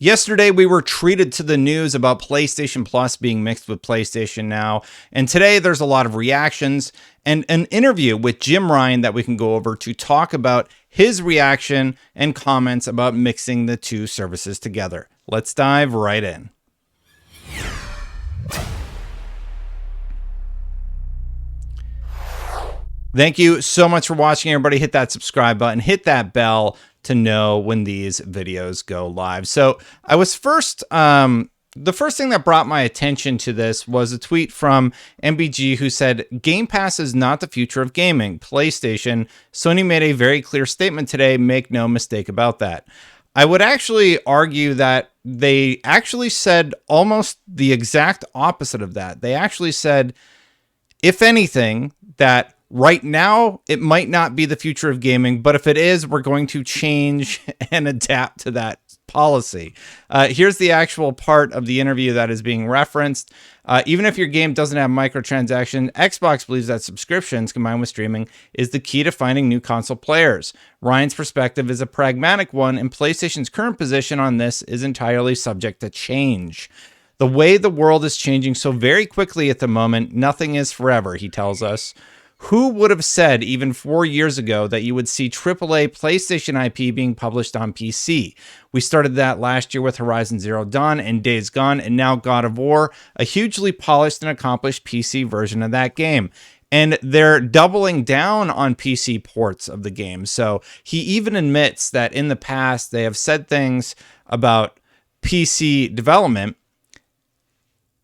Yesterday, we were treated to the news about PlayStation Plus being mixed with PlayStation Now, and today there's a lot of reactions and an interview with Jim Ryan that we can go over to talk about his reaction and comments about mixing the two services together. Let's dive right in. Thank you so much for watching, everybody. Hit that subscribe button, hit that bell to know when these videos go live. So I was the first thing that brought my attention to this was a tweet from MBG who said, Game Pass is not the future of gaming. PlayStation, Sony made a very clear statement today. Make no mistake about that. I would actually argue that they actually said almost the exact opposite of that. They actually said, if anything, that right now, it might not be the future of gaming, but if it is, we're going to change and adapt to that policy. Here's the actual part of the interview that is being referenced. Even if your game doesn't have microtransactions, Xbox believes that subscriptions combined with streaming is the key to finding new console players. Ryan's perspective is a pragmatic one, and PlayStation's current position on this is entirely subject to change. The way the world is changing so very quickly at the moment, nothing is forever, he tells us. Who would have said even 4 years ago that you would see AAA PlayStation IP being published on PC? We started that last year with Horizon Zero Dawn and Days Gone, and now God of War, a hugely polished and accomplished PC version of that game. And they're doubling down on PC ports of the game. So he even admits that in the past they have said things about PC development.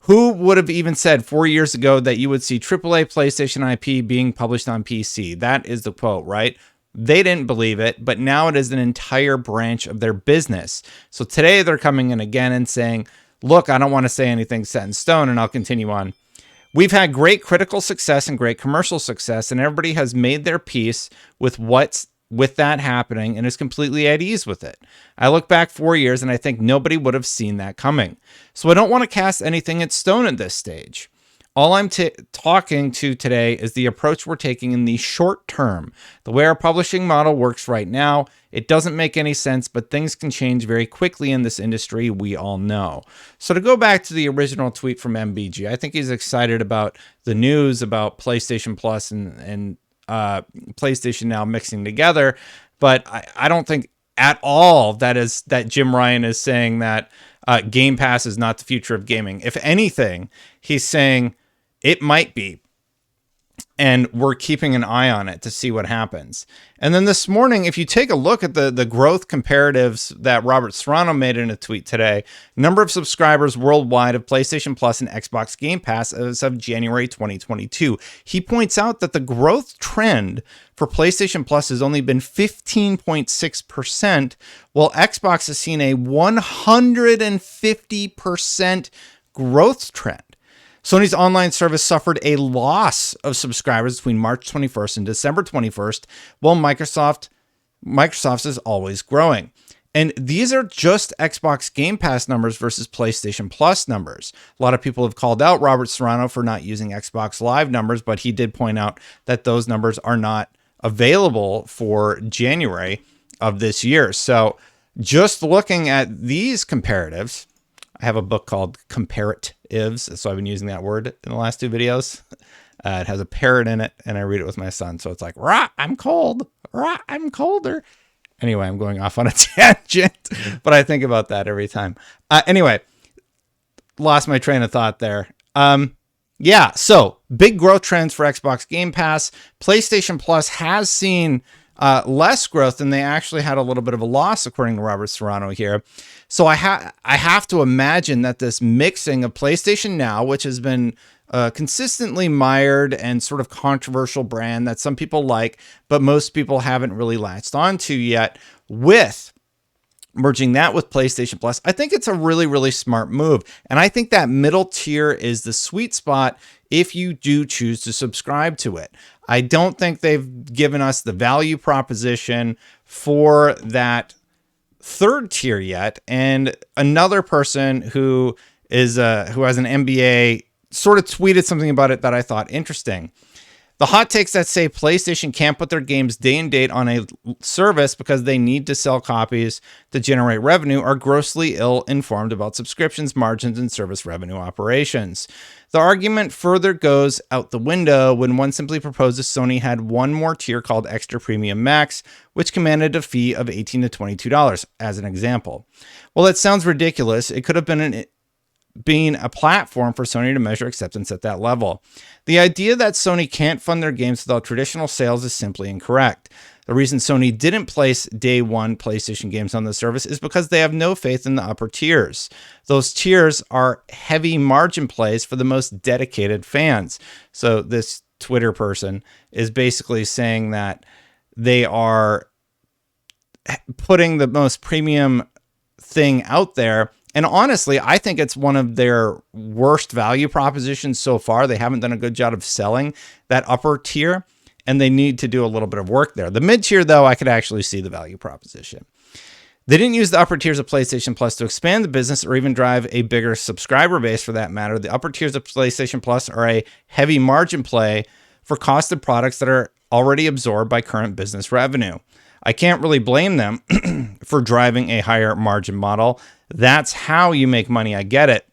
Who would have even said 4 years ago that you would see AAA PlayStation IP being published on PC? That is the quote, right? They didn't believe it, but now it is an entire branch of their business. So today they're coming in again and saying, look, I don't want to say anything set in stone, and I'll continue on. We've had great critical success and great commercial success, and everybody has made their peace with that happening and is completely at ease with it. I look back 4 years and I think nobody would have seen that coming. So I don't want to cast anything at stone at this stage. All I'm talking to today is the approach we're taking in the short term. The way our publishing model works right now, it doesn't make any sense, but things can change very quickly in this industry, we all know. So to go back to the original tweet from MBG, I think he's excited about the news about PlayStation Plus and PlayStation Now mixing together, but I don't think at all that Jim Ryan is saying that Game Pass is not the future of gaming. If anything, he's saying it might be, and we're keeping an eye on it to see what happens. And then this morning, if you take a look at the growth comparatives that Robert Serrano made in a tweet today, number of subscribers worldwide of PlayStation Plus and Xbox Game Pass as of January 2022. He points out that the growth trend for PlayStation Plus has only been 15.6%, while Xbox has seen a 150% growth trend. Sony's online service suffered a loss of subscribers between March 21st and December 21st, while Microsoft's is always growing. And these are just Xbox Game Pass numbers versus PlayStation Plus numbers. A lot of people have called out Robert Serrano for not using Xbox Live numbers, but he did point out that those numbers are not available for January of this year. So just looking at these comparatives, I have a book called Comparatives, so I've been using that word in the last two videos. It has a parrot in it, and I read it with my son. So it's like, rah, I'm cold. Rah, I'm colder. Anyway, I'm going off on a tangent, but I think about that every time. Anyway, lost my train of thought there. Yeah, so big growth trends for Xbox Game Pass. PlayStation Plus has seen less growth, and they actually had a little bit of a loss, according to Robert Serrano here. So I have to imagine that this mixing of PlayStation Now, which has been consistently mired and sort of controversial brand that some people like, but most people haven't really latched onto yet, with merging that with PlayStation Plus, I think it's a really, really smart move. And I think that middle tier is the sweet spot if you do choose to subscribe to it. I don't think they've given us the value proposition for that third tier yet. And another person who has an MBA sort of tweeted something about it that I thought interesting. The hot takes that say PlayStation can't put their games day and date on a service because they need to sell copies to generate revenue are grossly ill-informed about subscriptions, margins, and service revenue operations. The argument further goes out the window when one simply proposes Sony had one more tier called Extra Premium Max, which commanded a fee of $18 to $22, as an example. Well, that sounds ridiculous. It could have been being a platform for Sony to measure acceptance at that level. The idea that Sony can't fund their games without traditional sales is simply incorrect. The reason Sony didn't place day one PlayStation games on the service is because they have no faith in the upper tiers. Those tiers are heavy margin plays for the most dedicated fans. So this Twitter person is basically saying that they are putting the most premium thing out there. And honestly, I think it's one of their worst value propositions so far. They haven't done a good job of selling that upper tier, and they need to do a little bit of work there. The mid tier, though, I could actually see the value proposition. They didn't use the upper tiers of PlayStation Plus to expand the business or even drive a bigger subscriber base for that matter. The upper tiers of PlayStation Plus are a heavy margin play for costed products that are already absorbed by current business revenue. I can't really blame them for driving a higher margin model. That's how you make money. I get it.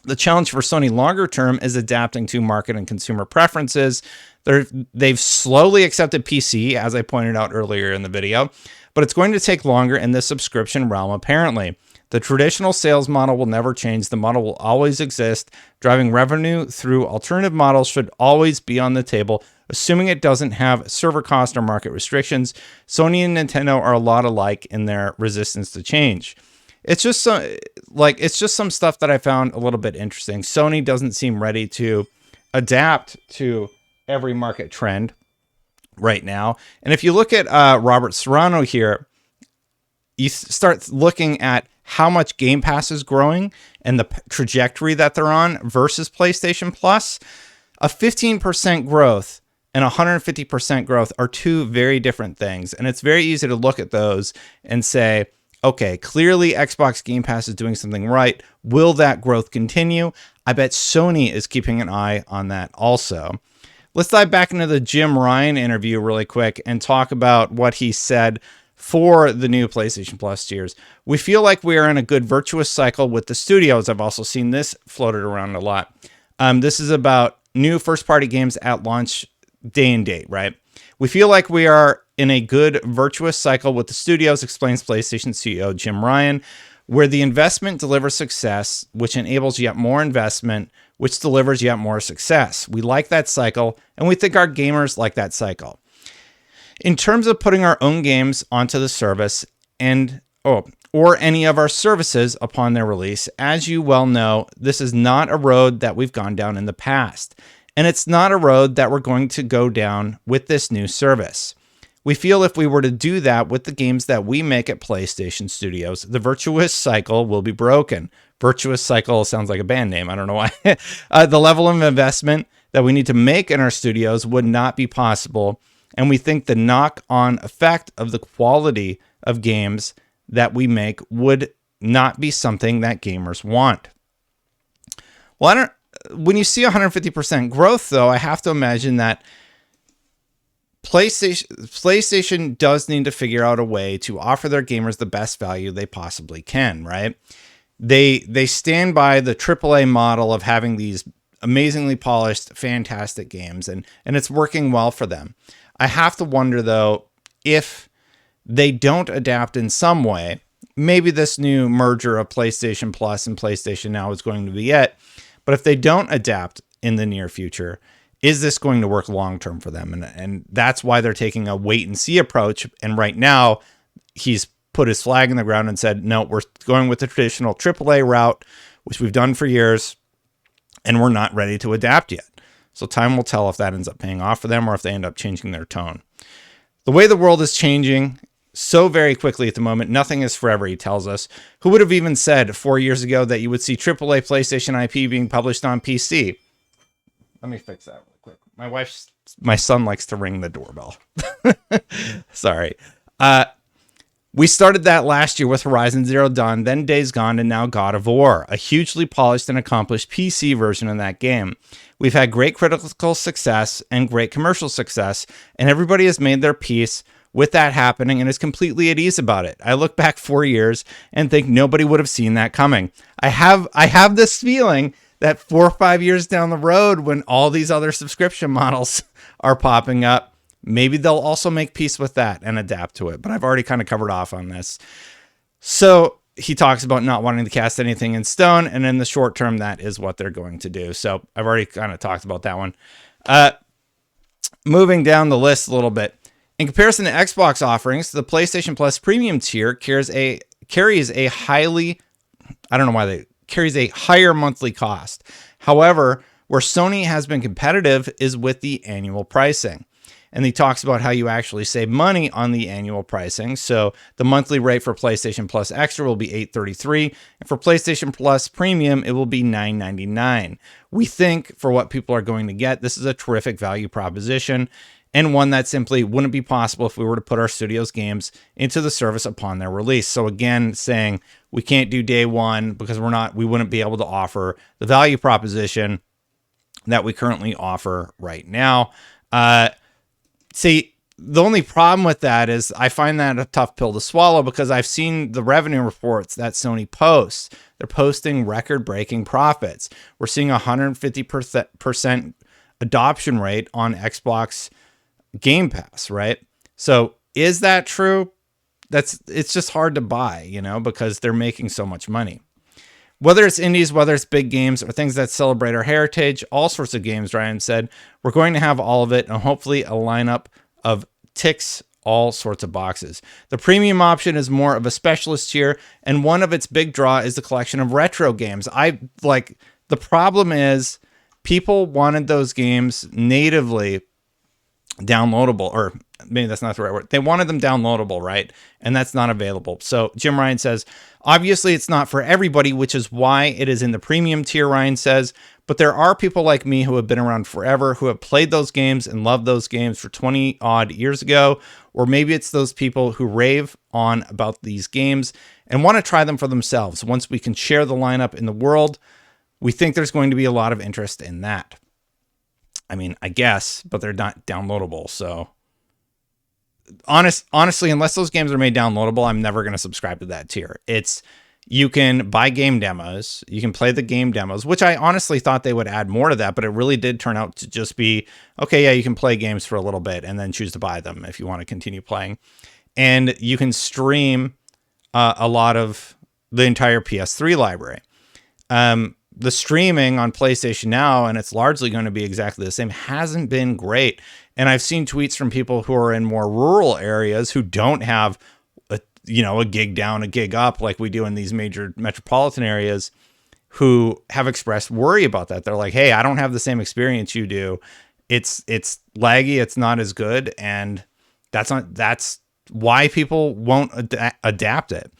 The challenge for Sony longer term is adapting to market and consumer preferences. They've slowly accepted PC, as I pointed out earlier in the video, but it's going to take longer in the subscription realm, apparently. The traditional sales model will never change. The model will always exist. Driving revenue through alternative models should always be on the table, assuming it doesn't have server cost or market restrictions. Sony and Nintendo are a lot alike in their resistance to change. It's just some stuff that I found a little bit interesting. Sony doesn't seem ready to adapt to every market trend right now. And if you look at Robert Serrano here, you start looking at how much Game Pass is growing and the trajectory that they're on versus PlayStation Plus. A 15% growth and 150% growth are two very different things. And it's very easy to look at those and say, okay, clearly Xbox Game Pass is doing something right. Will that growth continue? I bet Sony is keeping an eye on that also. Let's dive back into the Jim Ryan interview really quick and talk about what he said for the new PlayStation Plus tiers. We feel like we are in a good virtuous cycle with the studios. I've also seen this floated around a lot. This is about new first-party games at launch day and date, right? We feel like we are in a good virtuous cycle with the studios, explains PlayStation CEO Jim Ryan, where the investment delivers success, which enables yet more investment, which delivers yet more success. We like that cycle, and we think our gamers like that cycle. In terms of putting our own games onto the service or any of our services upon their release, as you well know, this is not a road that we've gone down in the past, and it's not a road that we're going to go down with this new service. We feel if we were to do that with the games that we make at PlayStation Studios, the virtuous cycle will be broken. Virtuous cycle sounds like a band name. I don't know why. The level of investment that we need to make in our studios would not be possible. And we think the knock-on effect of the quality of games that we make would not be something that gamers want. Well, when you see 150% growth, though, I have to imagine that PlayStation does need to figure out a way to offer their gamers the best value they possibly can, right? They stand by the AAA model of having these amazingly polished, fantastic games, and it's working well for them. I have to wonder, though, if they don't adapt in some way. Maybe this new merger of PlayStation Plus and PlayStation Now is going to be it. But if they don't adapt in the near future, is this going to work long-term for them? And that's why they're taking a wait-and-see approach. And right now, he's put his flag in the ground and said, no, we're going with the traditional AAA route, which we've done for years, and we're not ready to adapt yet. So time will tell if that ends up paying off for them or if they end up changing their tone. The way the world is changing so very quickly at the moment, nothing is forever, he tells us. Who would have even said 4 years ago that you would see AAA PlayStation IP being published on PC? Let me fix that real quick. My son likes to ring the doorbell. Sorry. We started that last year with Horizon Zero Dawn, then Days Gone, and now God of War, a hugely polished and accomplished PC version of that game. We've had great critical success and great commercial success, and everybody has made their peace with that happening and is completely at ease about it. I look back 4 years and think nobody would have seen that coming. I have this feeling that 4 or 5 years down the road, when all these other subscription models are popping up, maybe they'll also make peace with that and adapt to it. But I've already kind of covered off on this. So he talks about not wanting to cast anything in stone, and in the short term, that is what they're going to do. So I've already kind of talked about that one. Moving down the list a little bit. In comparison to Xbox offerings, the PlayStation Plus Premium tier carries a higher monthly cost. However, where Sony has been competitive is with the annual pricing. And he talks about how you actually save money on the annual pricing. So the monthly rate for PlayStation Plus Extra will be $833, and for PlayStation Plus Premium, it will be $999. We think for what people are going to get, this is a terrific value proposition, and one that simply wouldn't be possible if we were to put our studio's games into the service upon their release. So again, saying we can't do day one because we wouldn't be able to offer the value proposition that we currently offer right now. See, the only problem with that is I find that a tough pill to swallow because I've seen the revenue reports that Sony posts. They're posting record-breaking profits. We're seeing 150% adoption rate on Xbox Game Pass, right? So is that true? It's just hard to buy, because they're making so much money. Whether it's indies, whether it's big games, or things that celebrate our heritage, all sorts of games, Ryan said, we're going to have all of it, and hopefully a lineup of ticks all sorts of boxes. The premium option is more of a specialist tier, and one of its big draw is the collection of retro games. The problem is people wanted those games natively downloadable, or maybe that's not the right word. They wanted them downloadable, right? And that's not available. So Jim Ryan says, obviously it's not for everybody, which is why it is in the premium tier, Ryan says, but there are people like me who have been around forever, who have played those games and loved those games for 20 odd years ago. Or maybe it's those people who rave on about these games and want to try them for themselves. Once we can share the lineup in the world, we think there's going to be a lot of interest in that. I mean, I guess, but they're not downloadable. So honestly, unless those games are made downloadable, I'm never going to subscribe to that tier. You can buy game demos. You can play the game demos, which I honestly thought they would add more to that, but it really did turn out to just be, okay, yeah, you can play games for a little bit and then choose to buy them if you want to continue playing. And you can stream a lot of the entire PS3 library. The streaming on PlayStation Now, and it's largely going to be exactly the same, hasn't been great. And I've seen tweets from people who are in more rural areas who don't have a gig down, a gig up like we do in these major metropolitan areas, who have expressed worry about that. They're like, hey, I don't have the same experience you do. It's laggy. It's not as good. And that's why people won't adapt it.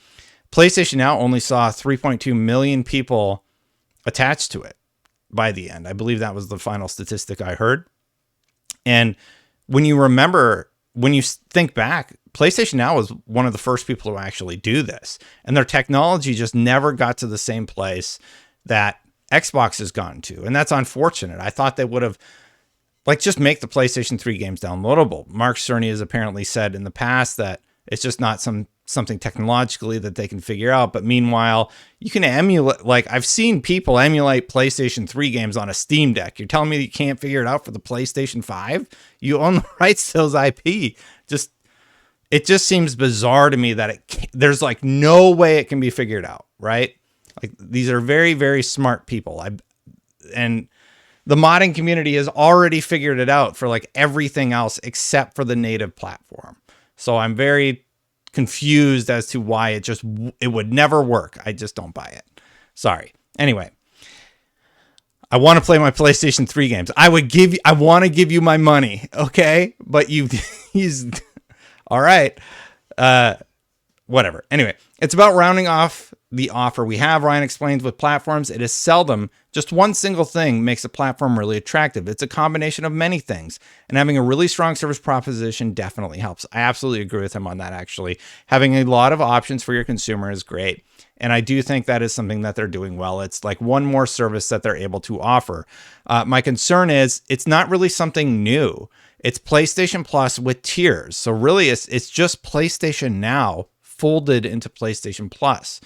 PlayStation Now only saw 3.2 million people attached to it by the end. I believe that was the final statistic I heard. And when you think back, PlayStation Now was one of the first people to actually do this. And their technology just never got to the same place that Xbox has gone to. And that's unfortunate. I thought they would have, just make the PlayStation 3 games downloadable. Mark Cerny has apparently said in the past that it's just not something technologically that they can figure out. But meanwhile, you can emulate, I've seen people emulate PlayStation 3 games on a Steam Deck. You're telling me you can't figure it out for the PlayStation 5? You own the rights to those IP. It just seems bizarre to me that there's no way it can be figured out, right? These are very, very smart people. And the modding community has already figured it out for everything else except for the native platform. So I'm very confused as to why it would never work. I just don't buy it. Sorry. Anyway, I want to play my PlayStation 3 games. I want to give you my money. Okay. But all right. Whatever. Anyway, it's about rounding off the offer we have. Ryan explains with platforms, it is seldom just one single thing makes a platform really attractive. It's a combination of many things, and having a really strong service proposition definitely helps. I absolutely agree with him on that, actually. Having a lot of options for your consumer is great. And I do think that is something that they're doing well. It's like one more service that they're able to offer. My concern is it's not really something new. It's PlayStation Plus with tiers. So really, it's just PlayStation Now folded into PlayStation Plus.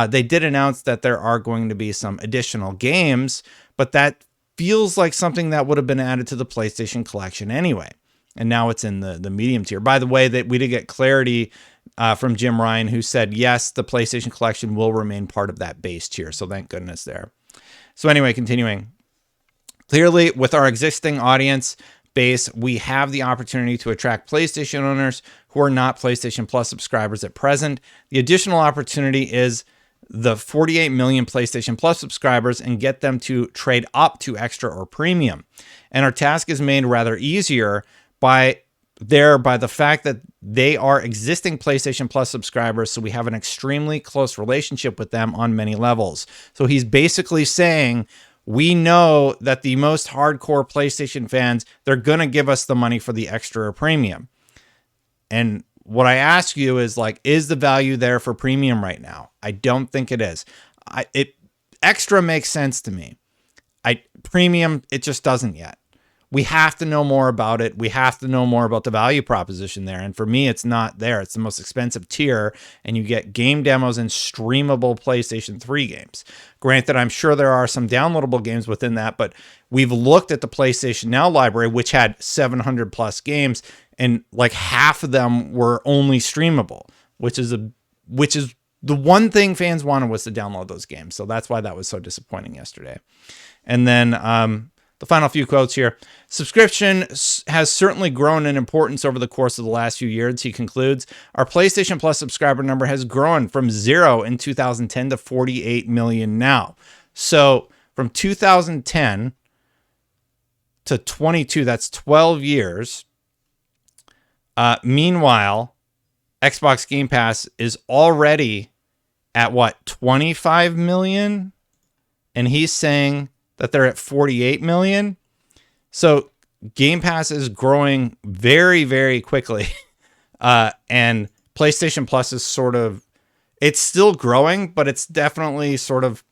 They did announce that there are going to be some additional games, but that feels like something that would have been added to the PlayStation Collection anyway. And now it's in the medium tier. By the way, that we did get clarity from Jim Ryan, who said, yes, the PlayStation Collection will remain part of that base tier. So thank goodness there. So anyway, continuing. Clearly, with our existing audience base, we have the opportunity to attract PlayStation owners who are not PlayStation Plus subscribers at present. The additional opportunity is the 48 million PlayStation Plus subscribers and get them to trade up to Extra or Premium. And our task is made rather easier by the fact that they are existing PlayStation Plus subscribers, so we have an extremely close relationship with them on many levels. So he's basically saying, we know that the most hardcore PlayStation fans, they're going to give us the money for the Extra or Premium. And what I ask you is, like, is the value there for Premium right now? I don't think it is. Extra makes sense to me. Premium, it just doesn't yet. We have to know more about it. We have to know more about the value proposition there. And for me, it's not there. It's the most expensive tier, and you get game demos and streamable PlayStation 3 games. Granted, I'm sure there are some downloadable games within that, but we've looked at the PlayStation Now library, which had 700 plus games, and like half of them were only streamable, which is the one thing fans wanted, was to download those games. So that's why that was so disappointing yesterday. And then the final few quotes here. Subscription has certainly grown in importance over the course of the last few years, he concludes. Our PlayStation Plus subscriber number has grown from 0 in 2010 to 48 million now. So from 2010 to 22, that's 12 years. Meanwhile, Xbox Game Pass is already at what, 25 million? And he's saying that they're at 48 million. So Game Pass is growing very, very quickly. And PlayStation Plus is it's still growing, but it's definitely sort of,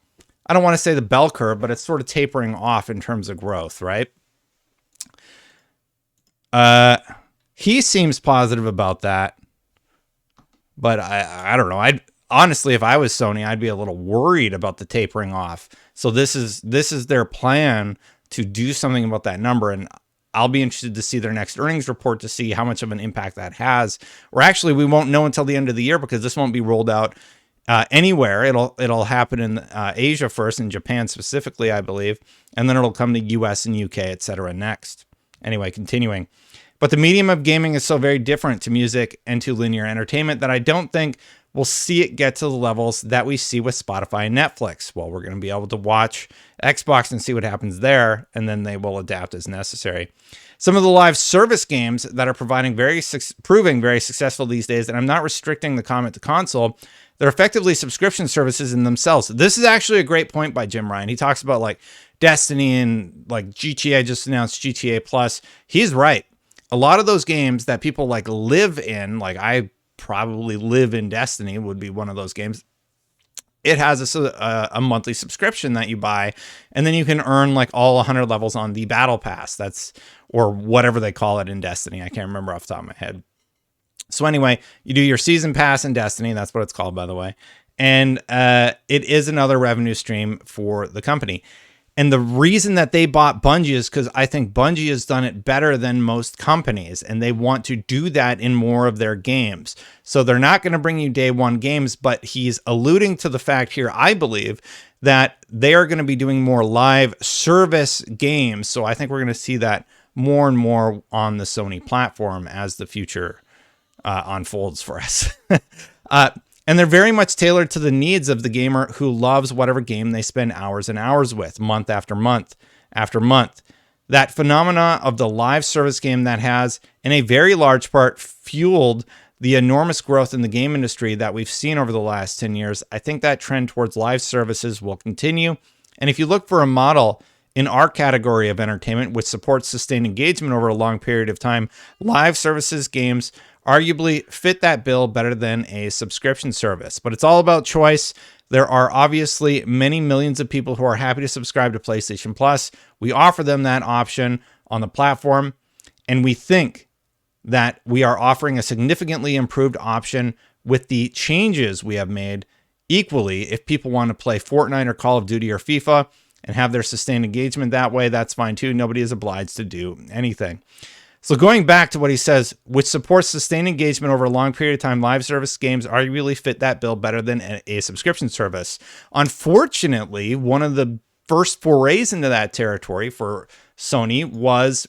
I don't want to say the bell curve, but it's sort of tapering off in terms of growth, right? He seems positive about that, but I don't know. Honestly, if I was Sony, I'd be a little worried about the tapering off. So this is their plan to do something about that number, and I'll be interested to see their next earnings report to see how much of an impact that has. Or actually, we won't know until the end of the year, because this won't be rolled out anywhere. It'll happen in Asia first, in Japan specifically, I believe, and then it'll come to US and UK, etc. next. Anyway, continuing. But the medium of gaming is so very different to music and to linear entertainment that I don't think we'll see it get to the levels that we see with Spotify and Netflix. Well, we're going to be able to watch Xbox and see what happens there, and then they will adapt as necessary. Some of the live service games that are proving very successful these days, and I'm not restricting the comment to console, they're effectively subscription services in themselves. This is actually a great point by Jim Ryan. He talks about like Destiny and like GTA, just announced GTA Plus. He's right. A lot of those games that people like live in, like I probably live in Destiny, would be one of those games. It has a monthly subscription that you buy, and then you can earn like all 100 levels on the battle pass. Or whatever they call it in Destiny. I can't remember off the top of my head. So anyway, you do your season pass in Destiny. That's what it's called, by the way. And it is another revenue stream for the company. And the reason that they bought Bungie is because I think Bungie has done it better than most companies, and they want to do that in more of their games. So they're not going to bring you day one games, but he's alluding to the fact here, I believe, that they are going to be doing more live service games. So I think we're going to see that more and more on the Sony platform as the future unfolds for us. And they're very much tailored to the needs of the gamer who loves whatever game they spend hours and hours with, month after month after month. That phenomena of the live service game that has, in a very large part, fueled the enormous growth in the game industry that we've seen over the last 10 years, I think that trend towards live services will continue. And if you look for a model in our category of entertainment, which supports sustained engagement over a long period of time, live services games arguably fit that bill better than a subscription service. But it's all about choice. There are obviously many millions of people who are happy to subscribe to PlayStation Plus. We offer them that option on the platform, and we think that we are offering a significantly improved option with the changes we have made equally. If people want to play Fortnite or Call of Duty or FIFA and have their sustained engagement that way, that's fine too. Nobody is obliged to do anything. So going back to what he says, which supports sustained engagement over a long period of time, live service games arguably fit that bill better than a subscription service. Unfortunately, one of the first forays into that territory for Sony was,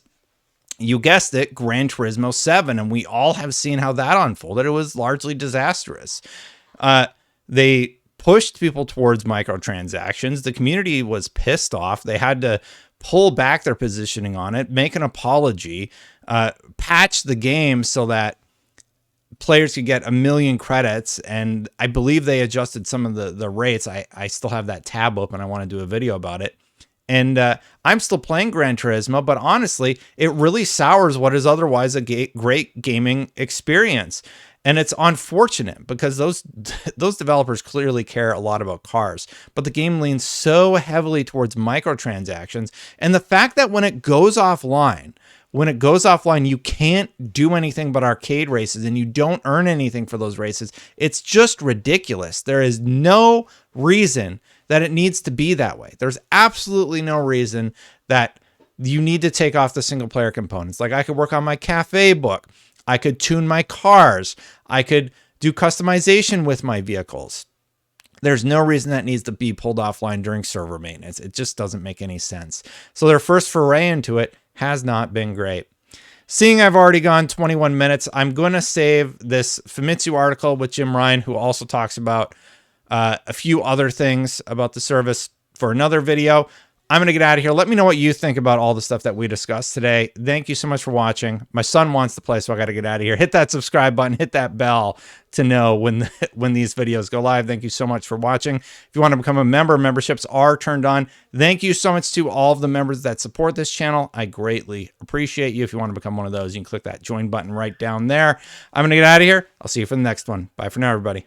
you guessed it, Gran Turismo 7, and we all have seen how that unfolded. It was largely disastrous. They pushed people towards microtransactions. The community was pissed off. They had to pull back their positioning on it, make an apology, patch the game so that players could get 1 million credits, and I believe they adjusted some of the rates. I still have that tab open. I want to do a video about it. And I'm still playing Gran Turismo, but honestly, it really sours what is otherwise a great gaming experience. And it's unfortunate because those developers clearly care a lot about cars, but the game leans so heavily towards microtransactions. And the fact that when it goes offline, you can't do anything but arcade races and you don't earn anything for those races. It's just ridiculous. There is no reason that it needs to be that way. There's absolutely no reason that you need to take off the single player components. Like, I could work on my cafe book. I could tune my cars. I could do customization with my vehicles. There's no reason that needs to be pulled offline during server maintenance. It just doesn't make any sense. So their first foray into it has not been great. Seeing I've already gone 21 minutes, I'm going to save this Famitsu article with Jim Ryan, who also talks about a few other things about the service, for another video. I'm going to get out of here. Let me know what you think about all the stuff that we discussed today. Thank you so much for watching. My son wants to play, so I got to get out of here. Hit that subscribe button, hit that bell to know when these videos go live. Thank you so much for watching. If you want to become a member, memberships are turned on. Thank you so much to all of the members that support this channel. I greatly appreciate you. If you want to become one of those, you can click that join button right down there. I'm going to get out of here. I'll see you for the next one. Bye for now, everybody.